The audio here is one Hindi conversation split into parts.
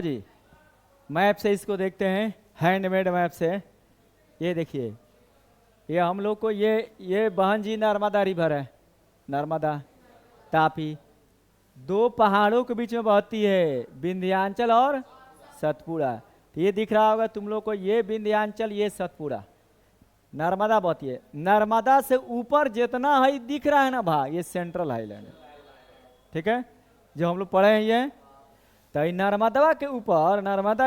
जी मैप से इसको देखते हैं, हैंडमेड मैप से। ये देखिए, ये हम लोग को ये बहन जी नर्मदा रिवर है, नर्मदा तापी, दो पहाड़ों के बीच में बहती है, विंध्याचल और सतपुड़ा। तो ये दिख रहा होगा तुम लोग को, ये विंध्याचल, ये सतपुड़ा, नर्मदा बहती है। नर्मदा से ऊपर जितना है दिख रहा है ना भाग, ये सेंट्रल हाईलैंड है, ठीक है, जो हम लोग पढ़े हैं ये। तो नर्मदा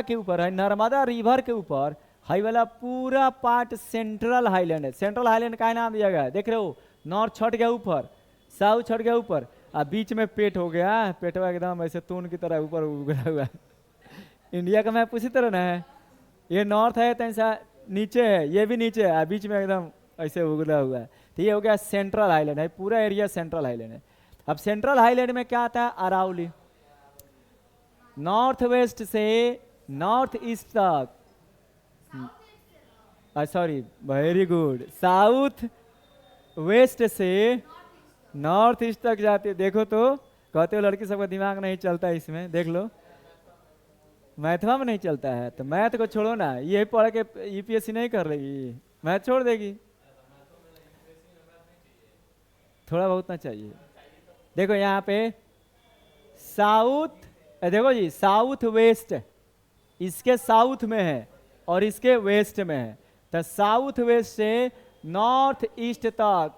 के ऊपर है, नर्मदा रिवर के ऊपर हाई वाला पूरा पार्ट सेंट्रल हाईलैंड है। सेंट्रल हाईलैंड का नाम दिया गया है, देख रहे हो, नॉर्थ छट गया ऊपर, साउथ छट गया ऊपर, और बीच में पेट हो गया, पेटवा एकदम ऐसे तून की तरह ऊपर उगला हुआ है। इंडिया का मैप उसी तरह ना है, ये नॉर्थ है तो ऐसा नीचे है, ये भी नीचे है, बीच में एकदम ऐसे उगला हुआ है। तो ये हो गया सेंट्रल हाईलैंड है, पूरा एरिया सेंट्रल हाईलैंड है। अब सेंट्रल हाईलैंड में क्या आता है, अरावली, नॉर्थ वेस्ट से नॉर्थ ईस्ट तक, sorry very good, south west से नॉर्थ ईस्ट तक जाती है। देखो तो कहते हो लड़की सबका दिमाग नहीं चलता, इसमें देख लो, मैथवा में नहीं चलता है, तो मैथ को छोड़ो ना, ये पढ़ के यूपीएससी नहीं कर रही, मैथ छोड़ देगी, थोड़ा बहुत ना चाहिए। देखो यहाँ पे साउथ, देखो जी, साउथ वेस्ट इसके साउथ में है और इसके वेस्ट में है, तो साउथ वेस्ट से नॉर्थ ईस्ट तक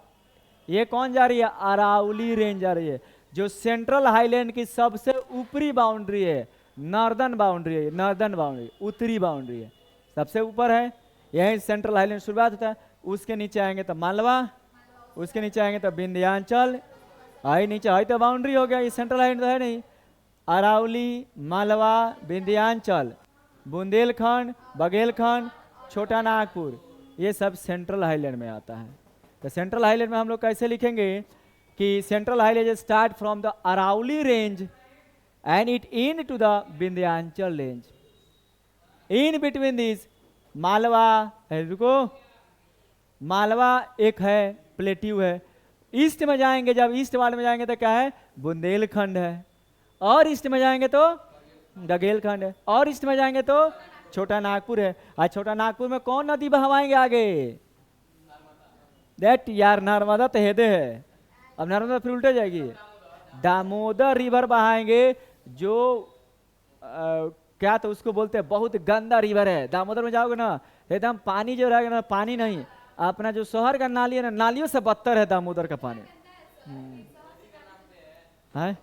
ये कौन जा रही है, अरावली रेंज जा रही है, जो सेंट्रल हाईलैंड की सबसे ऊपरी बाउंड्री है, नॉर्दर्न बाउंड्री है, नॉर्दर्न बाउंड्री, उत्तरी बाउंड्री है, सबसे ऊपर है, यही सेंट्रल हाईलैंड शुरुआत होता है। उसके नीचे आएंगे तो मालवा, उसके नीचे आएंगे तो विंध्याचल, आई नीचे आई तो बाउंड्री हो गया, ये सेंट्रल हाईलैंड तो है नहीं। अरावली, मालवा, विंध्याचल, बुंदेलखंड, बघेलखंड, छोटा नागपुर, ये सब सेंट्रल हाईलैंड में आता है। तो सेंट्रल हाईलैंड में हम लोग कैसे लिखेंगे कि central highland start from the Aravalli range and it into the Vindhyachal range, in between this Malwa, रुको, मालवा एक है, प्लेट्यू है। ईस्ट में जाएंगे, जब ईस्ट वाले में जाएंगे तो क्या है, बुंदेलखंड है, और ईस्ट में जाएंगे तो बघेलखंड है, और ईस्ट में जाएंगे तो छोटा नागपुर है। आज छोटा नागपुर में कौन नदी बहवाएंगे आगे, दैट यार नर्मदा तो हेदे है, अब नर्मदा फिर उल्टे जाएगी, दामोदर रिवर बहाएंगे, जो क्या तो उसको बोलते हैं, बहुत गंदा रिवर है। दामोदर में जाओगे ना एकदम पानी जो रहेगा ना, पानी नहीं, अपना जो शहर का नाली है ना, नालियों से बदतर है दामोदर का पानी। है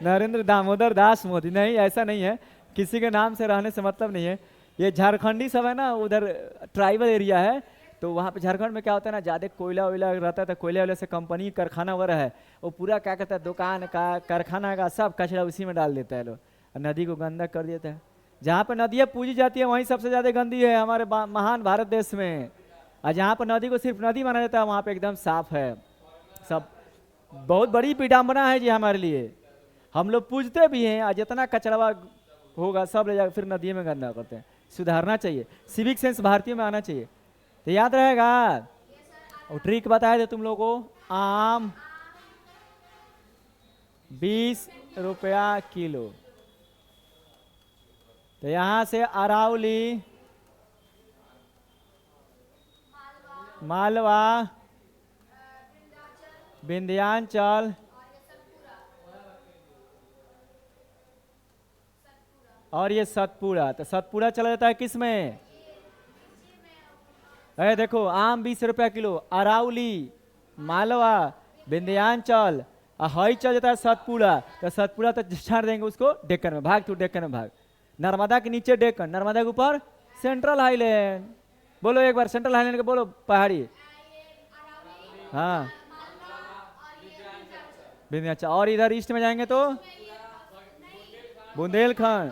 नरेंद्र दामोदर दास मोदी, नहीं ऐसा नहीं है, किसी के नाम से रहने से मतलब नहीं है। ये झारखंडी सब है ना, उधर ट्राइबल एरिया है, तो वहाँ पे झारखंड में क्या होता है ना, ज़्यादा कोयला वोयला रहता है, तो कोयला वोयला से कंपनी कारखाना वगैरह है, वो पूरा क्या कहता है, दुकान का कारखाना का सब कचरा उसी में डाल देता है लोग, नदी को गंदा कर देता है। जहाँ पर नदियाँ पूजी जाती है वहीं सबसे ज़्यादा गंदी है हमारे महान भारत देश में, और जहाँ पर नदी को सिर्फ नदी माना जाता है वहाँ पे एकदम साफ है सब। बहुत बड़ी विडम्बना है जी हमारे लिए, हम लोग पूजते भी हैं, और जितना कचरा होगा सब ले जाकर फिर नदी में गंदा करते हैं। सुधारना चाहिए, सिविक सेंस भारतीयों में आना चाहिए। तो याद रहेगा, और ट्रिक बताया थे तुम लोगों को, आम 20 रुपया किलो। तो यहां से अरावली, मालवा, विंध्याचल और ये सतपुड़ा, तो सतपुड़ा चला जाता है किस में, अरे देखो, आम 20 रुपया किलो, अरावली, मालवा, विंध्याचल, हई चल जाता है सतपुड़ा, तो सतपुड़ा तो छाड़ देंगे उसको डेक्कन में, भाग तू डेक्कन में भाग। नर्मदा के नीचे डेक्कन, नर्मदा के ऊपर सेंट्रल हाईलैंड, बोलो एक बार सेंट्रल हाईलैंड के बोलो, पहाड़ी, हाँ विंध्याचल, और इधर ईस्ट में जाएंगे तो बुंदेलखंड,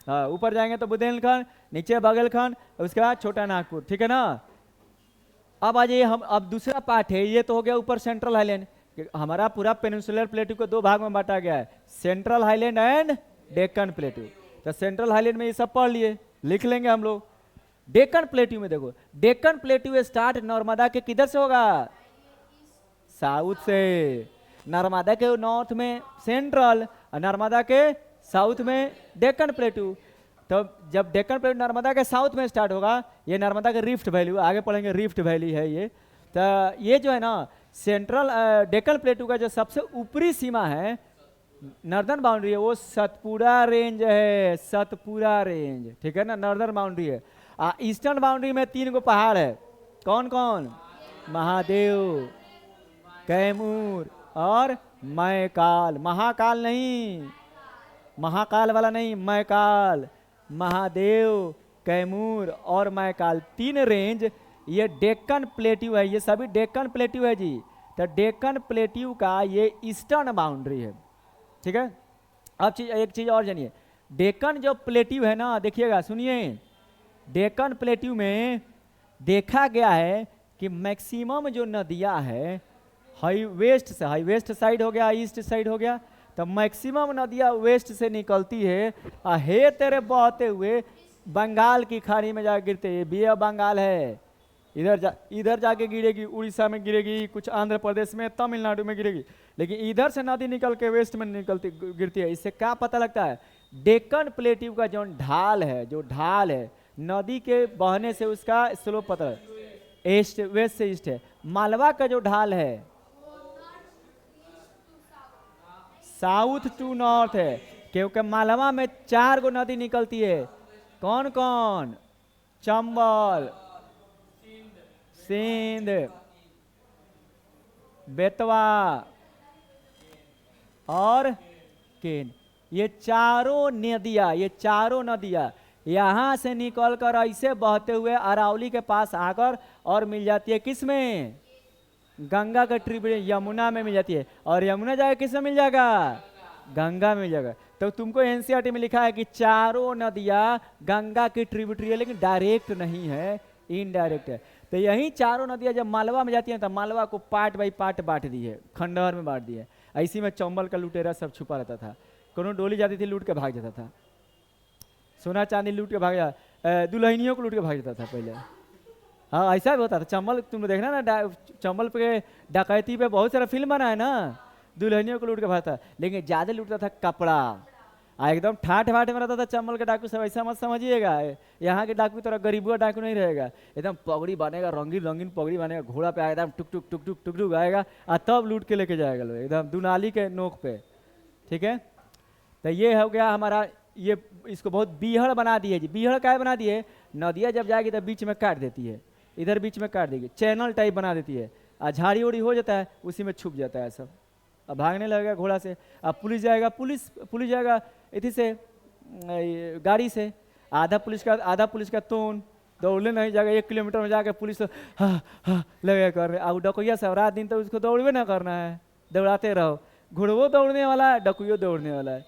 हाँ ऊपर जाएंगे तो बुंदेलखंड, नीचे बघेलखंड, उसके बाद छोटा नागपुर, ठीक है ना। अब आ जाइए, हम अब दूसरा पार्ट है, ये तो हो गया ऊपर सेंट्रल हाईलैंड, हमारा पूरा पेनिनसुलर प्लेट्यू को दो भाग में बांटा गया है, central highland and Deccan plateau. तो सेंट्रल हाईलैंड में ये सब पढ़ लिए, लिख लेंगे हम लोग। डेक्कन प्लेट्यू में देखो, डेक्कन प्लेट्यू स्टार्ट नर्मदा के किधर से होगा, साउथ से, नर्मदा के नॉर्थ में सेंट्रल और नर्मदा के साउथ में डेक्कन प्लेटू। तो जब डेक्कन प्लेटू नर्मदा के साउथ में स्टार्ट होगा, ये नर्मदा के रिफ्ट वैली, आगे पढ़ेंगे रिफ्ट वैली है ये। तो ये जो है ना सेंट्रल डेक्कन प्लेटू का जो सबसे ऊपरी सीमा है, नॉर्दर्न बाउंड्री है, वो सतपुड़ा रेंज है, सतपुड़ा रेंज, ठीक है ना, नॉर्दर्न बाउंड्री है। ईस्टर्न बाउंड्री में 3 गो पहाड़ है, कौन कौन? महादेव, कैमूर और मैकाल। महाकाल नहीं, महाकाल वाला नहीं, मैकाल। महादेव, कैमूर और मैकाल 3 रेंज ये डेक्कन प्लेट्यू है, ये सभी डेक्कन प्लेट्यू है जी। तो डेक्कन प्लेट्यू का ये ईस्टर्न बाउंड्री है, ठीक है। अब एक चीज और जानिए, डेक्कन जो प्लेट्यू है ना, देखिएगा सुनिए, डेक्कन प्लेट्यू में देखा गया है कि मैक्सिमम जो नदियां है हाई वेस्ट से, हाई वेस्ट साइड हो गया, ईस्ट साइड हो गया, तो मैक्सिमम नदियां वेस्ट से निकलती है, हे तेरे बहते हुए बंगाल की खाड़ी में जा गिरते हैं। बे ऑफ बंगाल है, इधर जाके गिरेगी, उड़ीसा में गिरेगी, कुछ आंध्र प्रदेश में, तमिलनाडु में गिरेगी, लेकिन इधर से नदी निकल के वेस्ट में निकलती गिरती है। इससे क्या पता लगता है? डेक्कन प्लेट्यू का जो ढाल है, जो ढाल है नदी के बहने से, उसका स्लोप पता है, ईस्ट वेस्ट से ईस्ट है। मालवा का जो ढाल है साउथ टू नॉर्थ है, क्योंकि मालवा में 4 गो नदी निकलती है, कौन कौन? चंबल, सिंध, बेतवा और केन। ये चारों नदियां यहाँ से निकलकर ऐसे बहते हुए अरावली के पास आकर और मिल जाती है किसमें? गंगा का ट्रिब्यूटरी यमुना में मिल जाती है, और यमुना जाएगा किसमें मिल जाएगा? गंगा में मिल जाएगा। तो तुमको एनसीईआरटी में लिखा है कि चारों नदियां गंगा की ट्रिब्यूटरी है, लेकिन डायरेक्ट नहीं है, इनडायरेक्ट है। तो यही चारों नदियां जब मालवा में जाती हैं तो मालवा को पार्ट बाई पार्ट बांट दी है, खंडहर में बांट दी है। ऐसी में चंबल का लुटेरा सब छुपा रहता था, कोनो डोली जाती थी लूट के भाग जाता था, सोना चांदी लूट के भाग जाता, दुल्हनियों को लूट के भाग जाता था पहले। हाँ ऐसा भी होता था। चंबल तुम देखना ना, चंबल पे डकैती पे बहुत सारा फिल्म बना है ना, दुल्हनियों को लूट के भागता, लेकिन ज्यादा लूटता था कपड़ा, एकदम ठाठ बाट में रहता था चंबल के डाकू सब। ऐसा मत समझिएगा यहाँ के डाकू तरह गरीबुआ डाकू नहीं रहेगा, एकदम पगड़ी बनेगा, रंगीन रंगीन पगड़ी बनेगा, घोड़ा पे आएगा, एकदम टुक टुक टुक टुक टुक टुक आएगा, और तब लूट के लेके जाएगा लोग, एकदम दुनाली के नोक पे, ठीक है। तो ये हो गया हमारा, ये इसको बहुत बीहड़ बना दिए जी। बीहड़ क्या बना दिए? नदियाँ जब जाएगी तब बीच में काट देती है, इधर बीच में काट देगी, चैनल टाइप बना देती है, और झाड़ी उड़ी हो जाता है, उसी में छुप जाता है सब। अब भागने लगेगा घोड़ा से, अब पुलिस जाएगा, पुलिस जाएगा इसी से गाड़ी से, आधा पुलिस का तोन दौड़ने नहीं जाएगा, 1 किलोमीटर में जाकर पुलिस तो लगेगा कर रहे। अब डकुइया सब रात दिन तो उसको दौड़वे ना करना है, दौड़ाते रहो, घुड़वो दौड़ने वाला है, डकुइयो दौड़ने वाला है,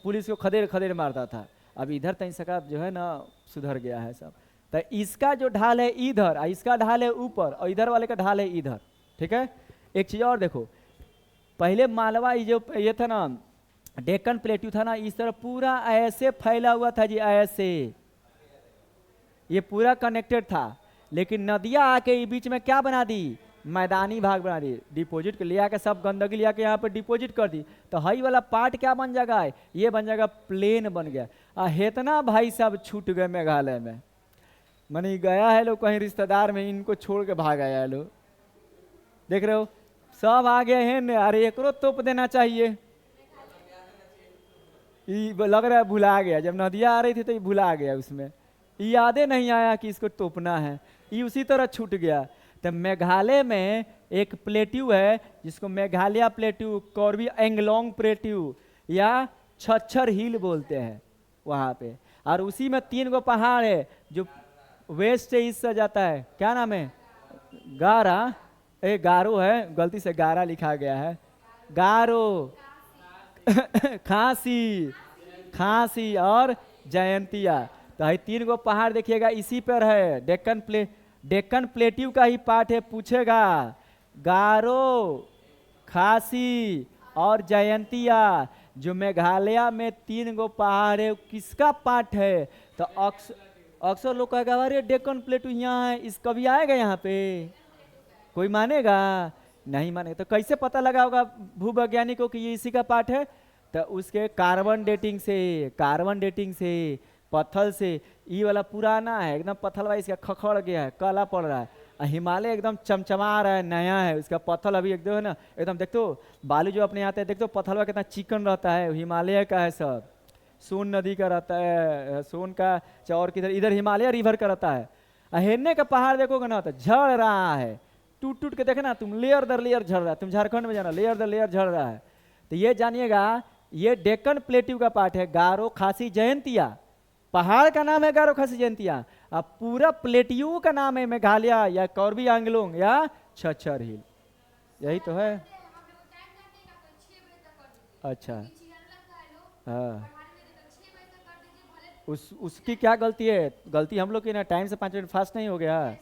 पुलिस को खदेड़ खदेड़ मारता था। अब इधर तक सका जो है ना सुधर गया है सब। तो इसका जो ढाल है इधर, इसका ढाल है ऊपर, और इधर वाले का ढाल है इधर, ठीक है। एक चीज और देखो, पहले मालवा ये था ना, डेक्कन प्लेट्यू था ना, इस तरह पूरा ऐसे फैला हुआ था जी, ऐसे ये पूरा कनेक्टेड था। लेकिन नदियां आके बीच में क्या बना दी? मैदानी भाग बना दी, डिपॉजिट के ले आके सब गंदगी ले आके यहाँ पे डिपॉजिट कर दी। तो हाई वाला पार्ट क्या बन जाएगा? ये बन जाएगा प्लेन बन गया। हेतना भाई सब छूट गए मेघालय में, मनी गया है लोग कहीं रिश्तेदार में, इनको छोड़ के भाग आया है लोग, देख रहे हो सब आ गए हैं। अरे एकरो तोप देना चाहिए, लग रहा है भुला गया, जब नदियाँ आ रही थी तो ये भुला गया, उसमें यादें नहीं आया कि इसको तोपना है, ये उसी तरह छूट गया। तो मेघालय में एक प्लेट्यू है जिसको मेघालय प्लेट्यू, कॉर्बी एंगलोंग प्लेट्यू या छच्छर हिल बोलते हैं वहाँ पे, और उसी में 3 गो पहाड़ है जो वेस्ट से ईस्ट से जाता है। क्या नाम है? गारा, गारो है, गलती से गारा लिखा गया है, गारो खांसी और जयंतिया। तो ये 3 गो पहाड़ देखिएगा इसी पर है, डेक्कन प्लेट्यू का ही पार्ट है। पूछेगा गारो, खासी और जयंतिया, जो मेघालय में 3 गो पहाड़ है, किसका पार्ट है? तो अक्सर लोग कहेगा अरे डेक्कन प्लेट्यू यहाँ है, इस कभी आएगा यहाँ पे? कोई मानेगा? नहीं माने तो कैसे पता लगा होगा भूवैज्ञानिकों कि ये इसी का पार्ट है? तो उसके कार्बन डेटिंग से पत्थर से, ये वाला पुराना है एकदम, पत्थर वाइज का खखड़ गया है, काला पड़ रहा है। हिमालय एकदम चमचमा रहा है, नया है, उसका पत्थर अभी एकदम है ना, एकदम देखो बालू जो अपने आते हैं, देखो पत्थर कितना चिकन रहता है, हिमालय का है सब। सोन नदी का रहता है, सोन का चौर किधर, इधर हिमालय रिवर का रहता है। हेरने का पहाड़ देखोगे ना तो झड़ रहा है, टूट टूट के देखे ना तुम, लेयर दर लेयर झड़ रहा है। तुम झारखंड में जाना, लेयर दर लेयर झड़ रहा है। तो ये जानिएगा, ये डेक्कन प्लेट्यू का पार्ट है, गारो खासी जयंतिया। पहाड़ का नाम है गारो खासी जयंतिया, अब पूरा प्लेट्यू का नाम है मेघालय या कॉर्बी आंगलोंग या छछर हिल। यही तो है। अच्छा, हाँ, उसकी क्या गलती है? गलती हम लोग की ना, टाइम से 5 मिनट फास्ट नहीं हो गया।